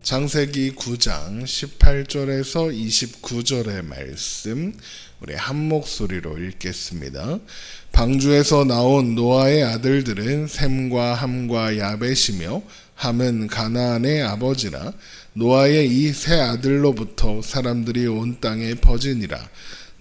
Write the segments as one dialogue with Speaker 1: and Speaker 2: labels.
Speaker 1: 창세기 9장 18절에서 29절의 말씀 우리 한 목소리로 읽겠습니다. 방주에서 나온 노아의 아들들은 셈과 함과 야벳이며 함은 가나안의 아버지라. 노아의 이 세 아들로부터 사람들이 온 땅에 퍼지니라.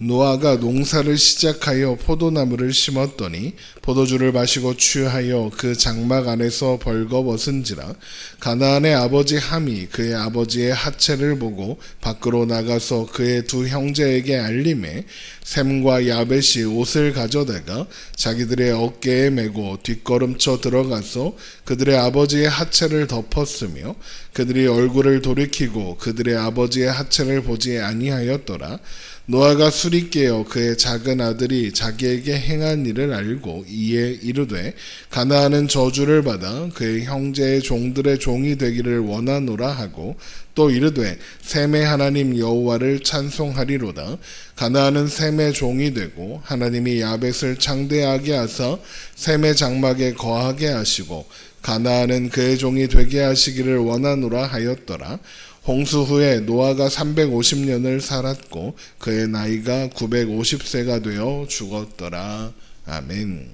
Speaker 1: 노아가 농사를 시작하여 포도나무를 심었더니 포도주를 마시고 취하여 그 장막 안에서 벌거벗은지라. 가나안의 아버지 함이 그의 아버지의 하체를 보고 밖으로 나가서 그의 두 형제에게 알림해 셈과 야벳이 옷을 가져다가 자기들의 어깨에 메고 뒷걸음쳐 들어가서 그들의 아버지의 하체를 덮었으며 그들이 얼굴을 돌이키고 그들의 아버지의 하체를 보지 아니하였더라. 노아가 술이 깨어 그의 작은 아들이 자기에게 행한 일을 알고 이에 이르되 가나안은 저주를 받아 그의 형제의 종들의 종이 되기를 원하노라 하고 또 이르되 셈의 하나님 여호와를 찬송하리로다. 가나안은 셈의 종이 되고 하나님이 야벳을 창대하게 하사 셈의 장막에 거하게 하시고 가나안은 그의 종이 되게 하시기를 원하노라 하였더라. 홍수 후에 노아가 350년을 살았고 그의 나이가 950세가 되어 죽었더라. 아멘.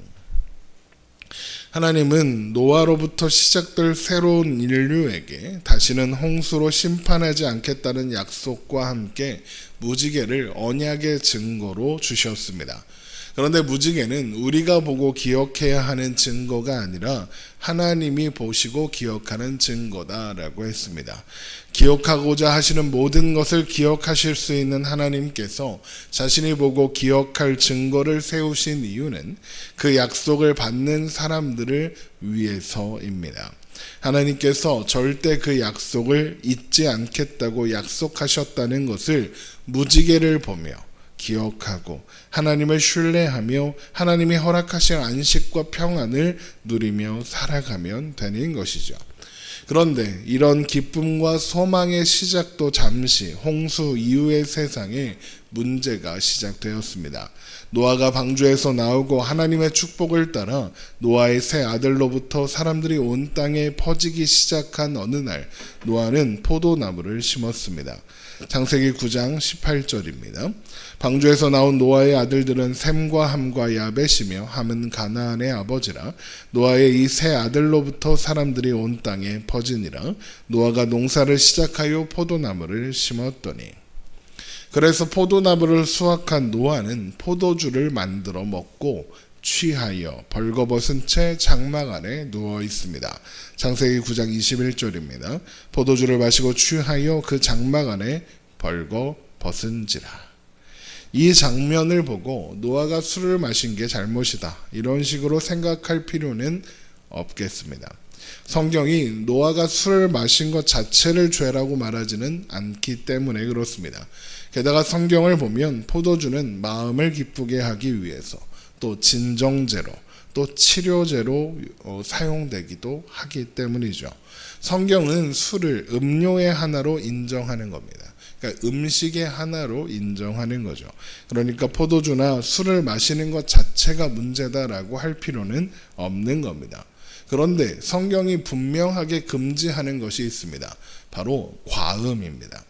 Speaker 1: 하나님은 노아로부터 시작될 새로운 인류에게 다시는 홍수로 심판하지 않겠다는 약속과 함께 무지개를 언약의 증거로 주셨습니다. 그런데 무지개는 우리가 보고 기억해야 하는 증거가 아니라 하나님이 보시고 기억하는 증거다라고 했습니다. 기억하고자 하시는 모든 것을 기억하실 수 있는 하나님께서 자신이 보고 기억할 증거를 세우신 이유는 그 약속을 받는 사람들을 위해서입니다. 하나님께서 절대 그 약속을 잊지 않겠다고 약속하셨다는 것을 무지개를 보며 기억하고 하나님을 신뢰하며 하나님이 허락하신 안식과 평안을 누리며 살아가면 되는 것이죠. 그런데 이런 기쁨과 소망의 시작도 잠시 홍수 이후의 세상에 문제가 시작되었습니다. 노아가 방주에서 나오고 하나님의 축복을 따라 노아의 세 아들로부터 사람들이 온 땅에 퍼지기 시작한 어느 날 노아는 포도나무를 심었습니다. 창세기 9장 18절입니다. 방주에서 나온 노아의 아들들은 셈과 함과 야벳이며 함은 가나안의 아버지라. 노아의 이 세 아들로부터 사람들이 온 땅에 퍼지니라. 노아가 농사를 시작하여 포도나무를 심었더니. 그래서 포도나무를 수확한 노아는 포도주를 만들어 먹고 취하여 벌거벗은 채 장막 안에 누워 있습니다. 창세기 9장 21절입니다. 포도주를 마시고 취하여 그 장막 안에 벌거벗은지라. 이 장면을 보고 노아가 술을 마신 게 잘못이다, 이런 식으로 생각할 필요는 없겠습니다. 성경이 노아가 술을 마신 것 자체를 죄라고 말하지는 않기 때문에 그렇습니다. 게다가 성경을 보면 포도주는 마음을 기쁘게 하기 위해서 또 진정제로 또 치료제로 사용되기도 하기 때문이죠. 성경은 술을 음료의 하나로 인정하는 겁니다. 그러니까 음식의 하나로 인정하는 거죠. 그러니까 포도주나 술을 마시는 것 자체가 문제다라고 할 필요는 없는 겁니다. 그런데 성경이 분명하게 금지하는 것이 있습니다. 바로 과음입니다.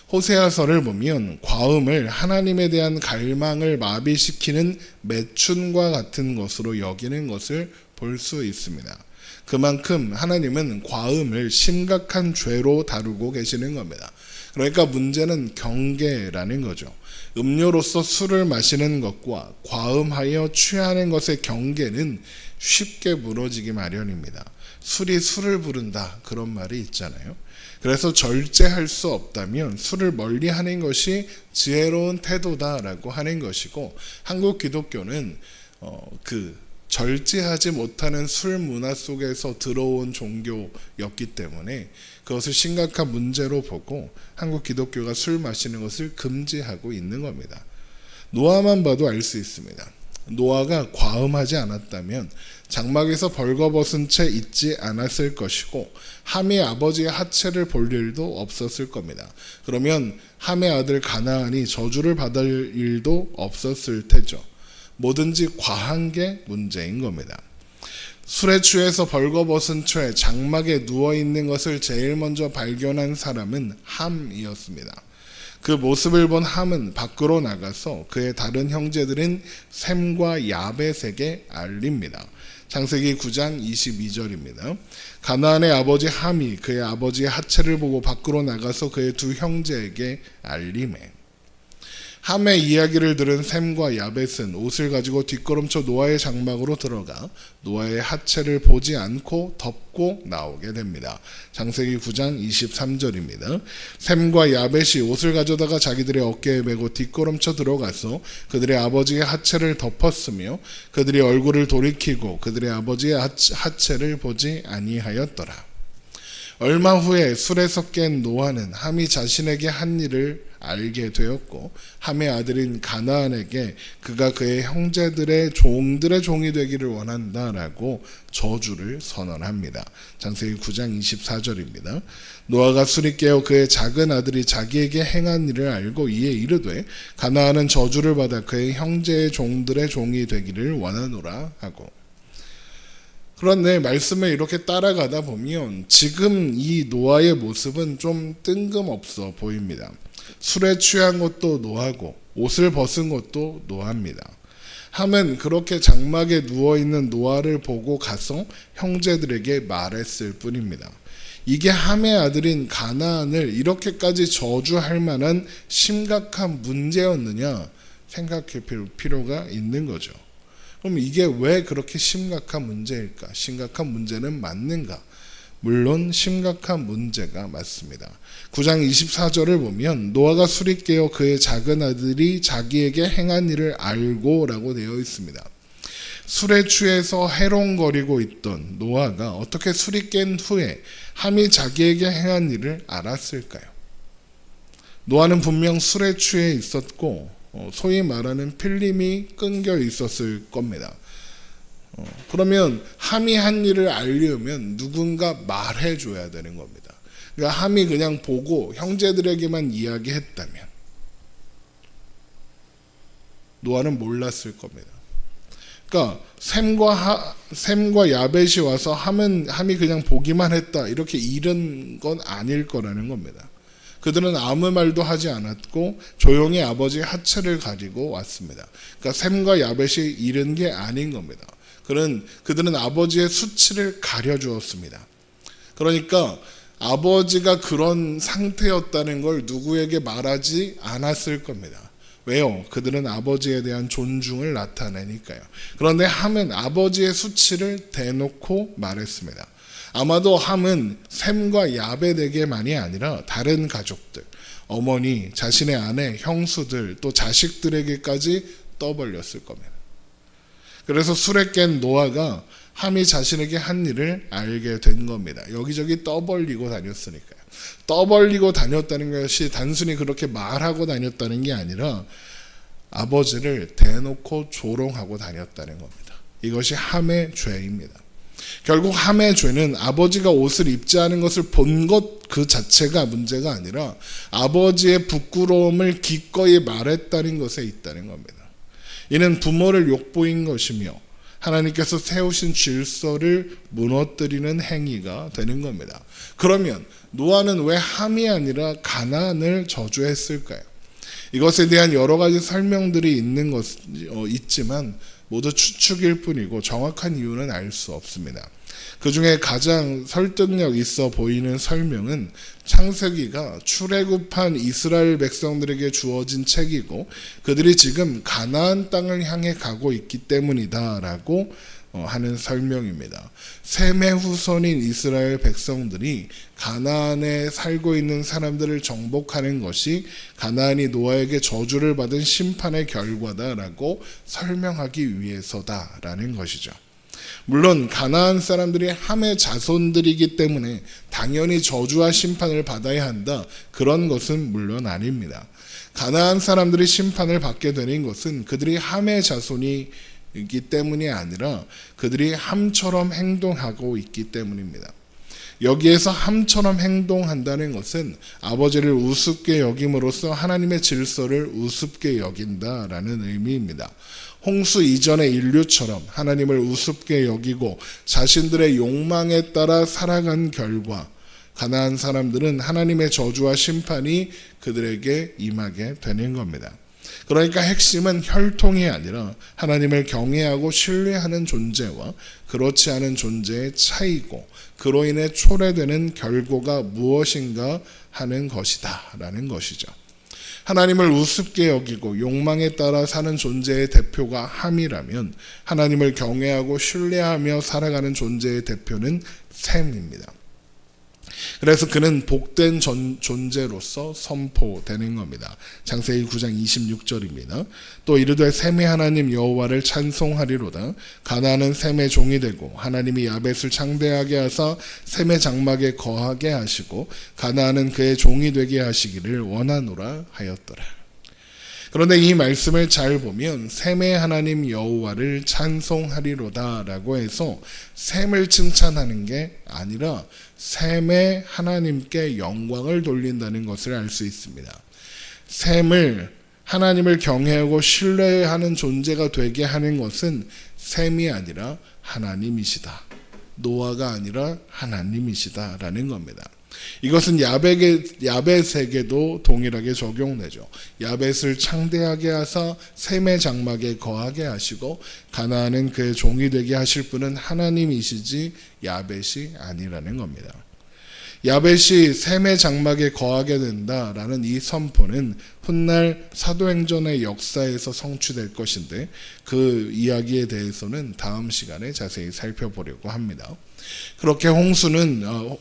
Speaker 1: 호세아서를 보면 과음을 하나님에 대한 갈망을 마비시키는 매춘과 같은 것으로 여기는 것을 볼 수 있습니다. 그만큼 하나님은 과음을 심각한 죄로 다루고 계시는 겁니다. 그러니까 문제는 경계라는 거죠. 음료로서 술을 마시는 것과 과음하여 취하는 것의 경계는 쉽게 무너지기 마련입니다. 술이 술을 부른다, 그런 말이 있잖아요. 그래서 절제할 수 없다면 술을 멀리하는 것이 지혜로운 태도다라고 하는 것이고, 한국 기독교는 절제하지 못하는 술 문화 속에서 들어온 종교였기 때문에 그것을 심각한 문제로 보고 한국 기독교가 술 마시는 것을 금지하고 있는 겁니다. 노아만 봐도 알 수 있습니다. 노아가 과음하지 않았다면 장막에서 벌거벗은 채 있지 않았을 것이고 함의 아버지의 하체를 볼 일도 없었을 겁니다. 그러면 함의 아들 가나안이 저주를 받을 일도 없었을 테죠. 뭐든지 과한 게 문제인 겁니다. 술에 취해서 벌거벗은 채 장막에 누워있는 것을 제일 먼저 발견한 사람은 함이었습니다. 그 모습을 본 함은 밖으로 나가서 그의 다른 형제들인 셈과 야벳에게 알립니다. 창세기 9장 22절입니다. 가나안의 아버지 함이 그의 아버지의 하체를 보고 밖으로 나가서 그의 두 형제에게 알리매. 함의 이야기를 들은 셈과 야벳은 옷을 가지고 뒷걸음쳐 노아의 장막으로 들어가 노아의 하체를 보지 않고 덮고 나오게 됩니다. 창세기 9장 23절입니다. 셈과 야벳이 옷을 가져다가 자기들의 어깨에 메고 뒷걸음쳐 들어가서 그들의 아버지의 하체를 덮었으며 그들이 얼굴을 돌이키고 그들의 아버지의 하체를 보지 아니하였더라. 얼마 후에 술에서 깬 노아는 함이 자신에게 한 일을 알게 되었고 함의 아들인 가나안에게 그가 그의 형제들의 종들의 종이 되기를 원한다라고 저주를 선언합니다. 창세기 9장 24절입니다. 노아가 술이 깨어 그의 작은 아들이 자기에게 행한 일을 알고 이에 이르되 가나안은 저주를 받아 그의 형제의 종들의 종이 되기를 원하노라 하고. 그런데 말씀을 이렇게 따라가다 보면 지금 이 노아의 모습은 좀 뜬금없어 보입니다. 술에 취한 것도 노아고 옷을 벗은 것도 노아입니다. 함은 그렇게 장막에 누워있는 노아를 보고 가서 형제들에게 말했을 뿐입니다. 이게 함의 아들인 가나안을 이렇게까지 저주할 만한 심각한 문제였느냐 생각해 볼 필요가 있는 거죠. 그럼 이게 왜 그렇게 심각한 문제일까? 심각한 문제는 맞는가? 물론 심각한 문제가 맞습니다. 9장 24절을 보면 노아가 술이 깨어 그의 작은 아들이 자기에게 행한 일을 알고 라고 되어 있습니다. 술에 취해서 해롱거리고 있던 노아가 어떻게 술이 깬 후에 함이 자기에게 행한 일을 알았을까요? 노아는 분명 술에 취해 있었고 소위 말하는 필름이 끊겨 있었을 겁니다. 그러면 함이 한 일을 알려면 누군가 말해줘야 되는 겁니다. 그러니까 함이 그냥 보고 형제들에게만 이야기했다면 노아는 몰랐을 겁니다. 그러니까 셈과 야벳이 와서 함이 그냥 보기만 했다 이렇게 잃은 건 아닐 거라는 겁니다. 그들은 아무 말도 하지 않았고 조용히 아버지의 하체를 가지고 왔습니다. 그러니까 셈과 야벳이 잃은 게 아닌 겁니다. 그들은 아버지의 수치를 가려주었습니다. 그러니까 아버지가 그런 상태였다는 걸 누구에게 말하지 않았을 겁니다. 왜요? 그들은 아버지에 대한 존중을 나타내니까요. 그런데 함은 아버지의 수치를 대놓고 말했습니다. 아마도 함은 셈과 야벳에게만이 아니라 다른 가족들, 어머니, 자신의 아내, 형수들, 또 자식들에게까지 떠벌렸을 겁니다. 그래서 술에 깬 노아가 함이 자신에게 한 일을 알게 된 겁니다. 여기저기 떠벌리고 다녔으니까요. 떠벌리고 다녔다는 것이 단순히 그렇게 말하고 다녔다는 게 아니라 아버지를 대놓고 조롱하고 다녔다는 겁니다. 이것이 함의 죄입니다. 결국 함의 죄는 아버지가 옷을 입지 않은 것을 본 것 그 자체가 문제가 아니라 아버지의 부끄러움을 기꺼이 말했다는 것에 있다는 겁니다. 이는 부모를 욕보인 것이며 하나님께서 세우신 질서를 무너뜨리는 행위가 되는 겁니다. 그러면 노아는 왜 함이 아니라 가나안을 저주했을까요? 이것에 대한 여러 가지 설명들이 있지만 모두 추측일 뿐이고 정확한 이유는 알 수 없습니다. 그 중에 가장 설득력 있어 보이는 설명은 창세기가 출애굽한 이스라엘 백성들에게 주어진 책이고 그들이 지금 가나안 땅을 향해 가고 있기 때문이다라고 하는 설명입니다. 셈의 후손인 이스라엘 백성들이 가나안에 살고 있는 사람들을 정복하는 것이 가나안이 노아에게 저주를 받은 심판의 결과다라고 설명하기 위해서다라는 것이죠. 물론 가나안 사람들이 함의 자손들이기 때문에 당연히 저주와 심판을 받아야 한다. 그런 것은 물론 아닙니다. 가나안 사람들이 심판을 받게 되는 것은 그들이 함의 자손이기 때문이 아니라 그들이 함처럼 행동하고 있기 때문입니다. 여기에서 함처럼 행동한다는 것은 아버지를 우습게 여김으로써 하나님의 질서를 우습게 여긴다라는 의미입니다. 홍수 이전의 인류처럼 하나님을 우습게 여기고 자신들의 욕망에 따라 살아간 결과 가나안 사람들은 하나님의 저주와 심판이 그들에게 임하게 되는 겁니다. 그러니까 핵심은 혈통이 아니라 하나님을 경외하고 신뢰하는 존재와 그렇지 않은 존재의 차이고, 그로 인해 초래되는 결과가 무엇인가 하는 것이다 라는 것이죠. 하나님을 우습게 여기고 욕망에 따라 사는 존재의 대표가 함이라면, 하나님을 경외하고 신뢰하며 살아가는 존재의 대표는 셈입니다. 그래서 그는 복된 존재로서 선포되는 겁니다. 창세기 9장 26절입니다. 또 이르되 셈의 하나님 여호와를 찬송하리로다. 가나안은 셈의 종이 되고 하나님이 야벳을 창대하게 하사 셈의 장막에 거하게 하시고 가나안은 그의 종이 되게 하시기를 원하노라 하였더라. 그런데 이 말씀을 잘 보면 셈의 하나님 여호와를 찬송하리로다 라고 해서 셈을 칭찬하는 게 아니라 셈의 하나님께 영광을 돌린다는 것을 알 수 있습니다. 셈을 하나님을 경외하고 신뢰하는 존재가 되게 하는 것은 셈이 아니라 하나님이시다. 노아가 아니라 하나님이시다 라는 겁니다. 이것은 야벳에게도 동일하게 적용되죠. 야벳을 창대하게 하사 셈의 장막에 거하게 하시고 가나안은 그의 종이 되게 하실 분은 하나님이시지 야벳이 아니라는 겁니다. 야벳이 셈의 장막에 거하게 된다라는 이 선포는 훗날 사도행전의 역사에서 성취될 것인데, 그 이야기에 대해서는 다음 시간에 자세히 살펴보려고 합니다. 그렇게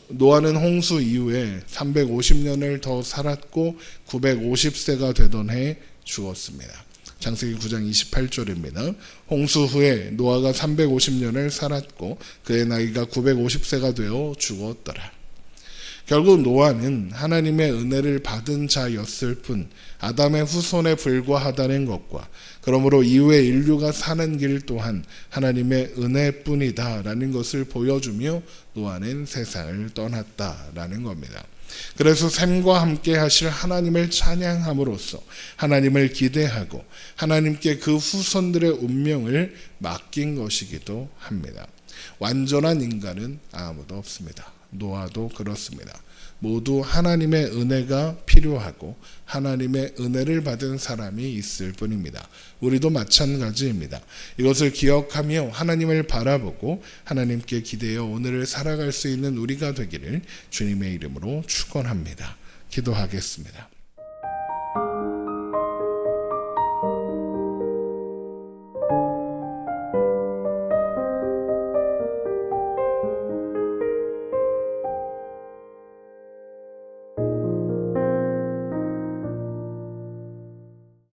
Speaker 1: 노아는 홍수 이후에 350년을 더 살았고 950세가 되던 해에 죽었습니다. 창세기 9장 28절입니다. 홍수 후에 노아가 350년을 살았고 그의 나이가 950세가 되어 죽었더라. 결국 노아는 하나님의 은혜를 받은 자였을 뿐 아담의 후손에 불과하다는 것과, 그러므로 이후에 인류가 사는 길 또한 하나님의 은혜뿐이다 라는 것을 보여주며 노아는 세상을 떠났다라는 겁니다. 그래서 셈과 함께 하실 하나님을 찬양함으로써 하나님을 기대하고 하나님께 그 후손들의 운명을 맡긴 것이기도 합니다. 완전한 인간은 아무도 없습니다. 노아도 그렇습니다. 모두 하나님의 은혜가 필요하고 하나님의 은혜를 받은 사람이 있을 뿐입니다. 우리도 마찬가지입니다. 이것을 기억하며 하나님을 바라보고 하나님께 기대어 오늘을 살아갈 수 있는 우리가 되기를 주님의 이름으로 축원합니다. 기도하겠습니다.